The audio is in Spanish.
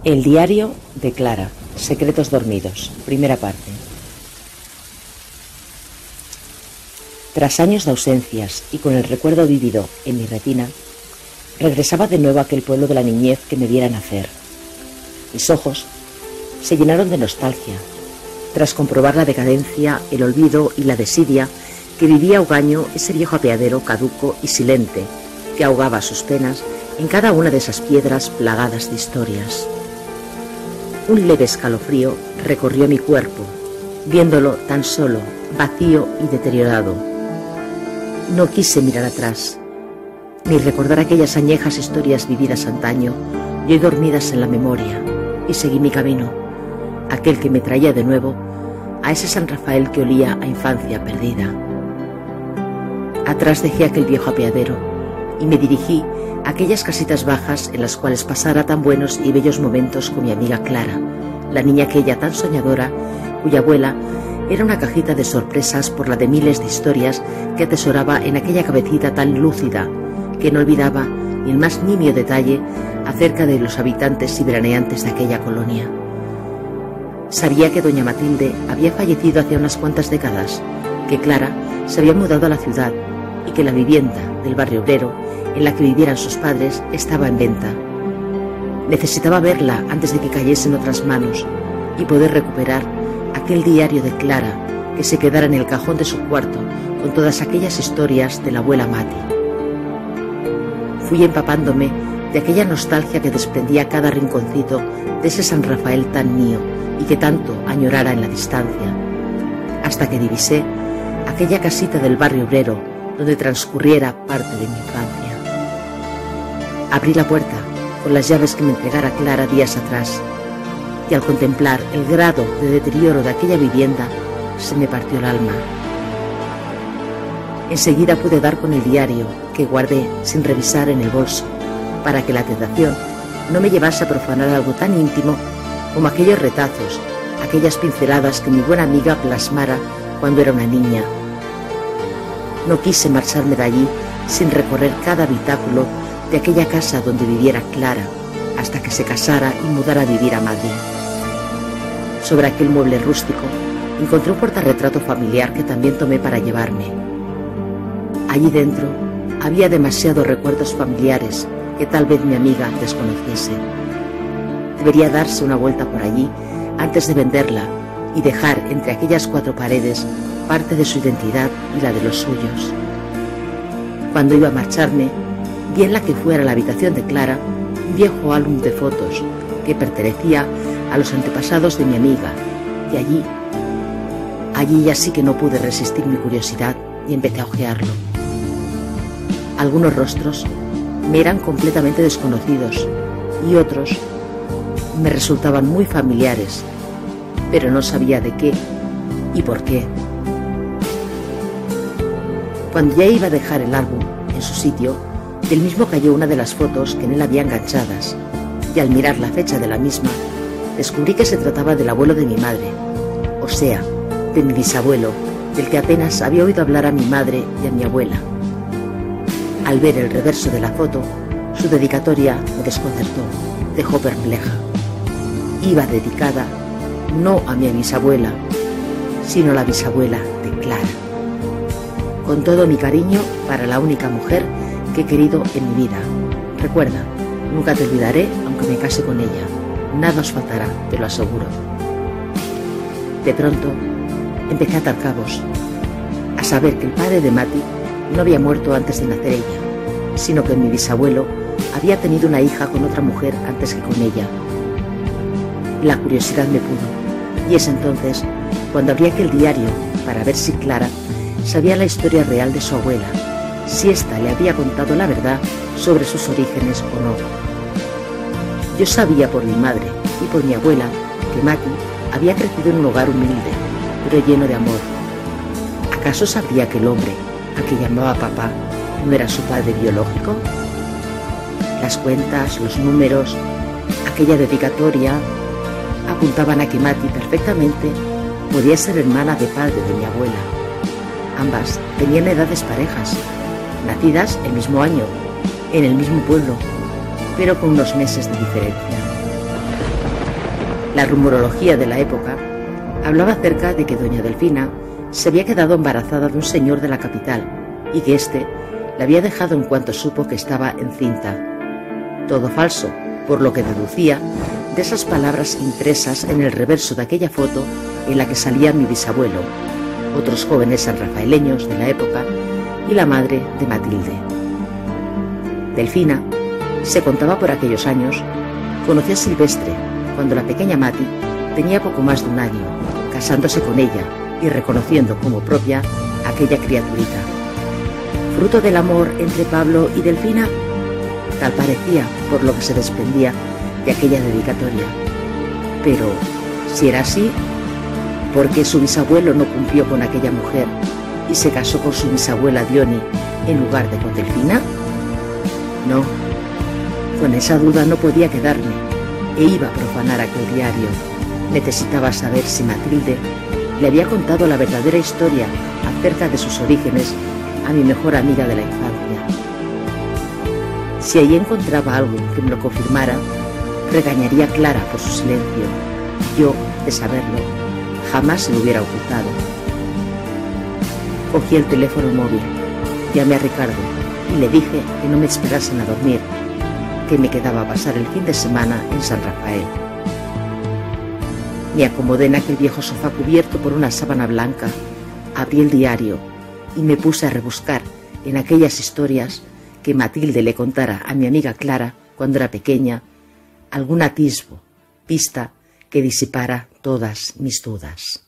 El diario de Clara, Secretos dormidos, primera parte. Tras años de ausencias y con el recuerdo vívido en mi retina, regresaba de nuevo a aquel pueblo de la niñez que me viera nacer. Mis ojos se llenaron de nostalgia, tras comprobar la decadencia, el olvido y la desidia que vivía Ogaño, ese viejo apeadero caduco y silente que ahogaba sus penas en cada una de esas piedras plagadas de historias. Un leve escalofrío recorrió mi cuerpo, viéndolo tan solo, vacío y deteriorado. No quise mirar atrás, ni recordar aquellas añejas historias vividas antaño y hoy dormidas en la memoria, y seguí mi camino, aquel que me traía de nuevo a ese San Rafael que olía a infancia perdida. Atrás dejé aquel viejo apeadero y me dirigí a aquellas casitas bajas en las cuales pasara tan buenos y bellos momentos con mi amiga Clara, la niña aquella tan soñadora, cuya abuela era una cajita de sorpresas por la de miles de historias que atesoraba en aquella cabecita tan lúcida que no olvidaba ni el más nimio detalle acerca de los habitantes y veraneantes de aquella colonia. Sabía que doña Matilde había fallecido hace unas cuantas décadas, que Clara se había mudado a la ciudad y que la vivienda del barrio obrero en la que vivieran sus padres estaba en venta. Necesitaba verla antes de que cayese en otras manos y poder recuperar aquel diario de Clara que se quedara en el cajón de su cuarto con todas aquellas historias de la abuela Mati. Fui empapándome de aquella nostalgia que desprendía cada rinconcito de ese San Rafael tan mío y que tanto añorara en la distancia, hasta que divisé aquella casita del barrio obrero donde transcurriera parte de mi infancia. Abrí la puerta con las llaves que me entregara Clara días atrás, y al contemplar el grado de deterioro de aquella vivienda, se me partió el alma. Enseguida pude dar con el diario que guardé sin revisar en el bolso, para que la tentación no me llevase a profanar algo tan íntimo como aquellos retazos, aquellas pinceladas que mi buena amiga plasmara cuando era una niña. No quise marcharme de allí sin recorrer cada habitáculo de aquella casa donde viviera Clara, hasta que se casara y mudara a vivir a Madrid. Sobre aquel mueble rústico encontré un portarretrato familiar que también tomé para llevarme. Allí dentro había demasiados recuerdos familiares que tal vez mi amiga desconociese. Debería darse una vuelta por allí antes de venderla y dejar entre aquellas cuatro paredes parte de su identidad y la de los suyos. Cuando iba a marcharme, vi en la que fuera la habitación de Clara un viejo álbum de fotos que pertenecía a los antepasados de mi amiga, y allí ya sí que no pude resistir mi curiosidad y empecé a hojearlo. Algunos rostros me eran completamente desconocidos y otros me resultaban muy familiares, pero no sabía de qué y por qué. Cuando ya iba a dejar el álbum en su sitio, del mismo cayó una de las fotos que en él había enganchadas, y al mirar la fecha de la misma, descubrí que se trataba del abuelo de mi madre, o sea, de mi bisabuelo, del que apenas había oído hablar a mi madre y a mi abuela. Al ver el reverso de la foto, su dedicatoria me desconcertó, dejó perpleja. Iba dedicada no a mi bisabuela, sino a la bisabuela de Clara. Con todo mi cariño para la única mujer que he querido en mi vida. Recuerda, nunca te olvidaré aunque me case con ella. Nada os faltará, te lo aseguro. De pronto, empecé a atar cabos, a saber que el padre de Mati no había muerto antes de nacer ella, sino que mi bisabuelo había tenido una hija con otra mujer antes que con ella. La curiosidad me pudo, y es entonces cuando abrí aquel diario para ver si Clara sabía la historia real de su abuela, si ésta le había contado la verdad sobre sus orígenes o no. Yo sabía por mi madre y por mi abuela que Mati había crecido en un hogar humilde, pero lleno de amor. ¿Acaso sabría que el hombre a que llamaba papá no era su padre biológico? Las cuentas, los números, aquella dedicatoria apuntaban a que Mati perfectamente podía ser hermana de padre de mi abuela. Ambas tenían edades parejas, nacidas el mismo año, en el mismo pueblo, pero con unos meses de diferencia. La rumorología de la época hablaba acerca de que doña Delfina se había quedado embarazada de un señor de la capital y que éste la había dejado en cuanto supo que estaba encinta. Todo falso, por lo que deducía de esas palabras impresas en el reverso de aquella foto en la que salía mi bisabuelo, otros jóvenes sanrafaeleños de la época y la madre de Matilde. Delfina, se contaba por aquellos años, conoció a Silvestre cuando la pequeña Mati tenía poco más de un año, casándose con ella y reconociendo como propia aquella criaturita. Fruto del amor entre Pablo y Delfina, tal parecía por lo que se desprendía de aquella dedicatoria. Pero, si era así, ¿por qué su bisabuelo no cumplió con aquella mujer y se casó con su bisabuela Dioni en lugar de con Delfina? No, con esa duda no podía quedarme e iba a profanar aquel diario. Necesitaba saber si Matilde le había contado la verdadera historia acerca de sus orígenes a mi mejor amiga de la infancia. Si allí encontraba algo que me lo confirmara, regañaría a Clara por su silencio. Yo, de saberlo, jamás se lo hubiera ocultado. Cogí el teléfono móvil, llamé a Ricardo y le dije que no me esperasen a dormir, que me quedaba a pasar el fin de semana en San Rafael. Me acomodé en aquel viejo sofá cubierto por una sábana blanca, abrí el diario y me puse a rebuscar en aquellas historias que Matilde le contara a mi amiga Clara cuando era pequeña, algún atisbo, pista que disipara todas mis dudas.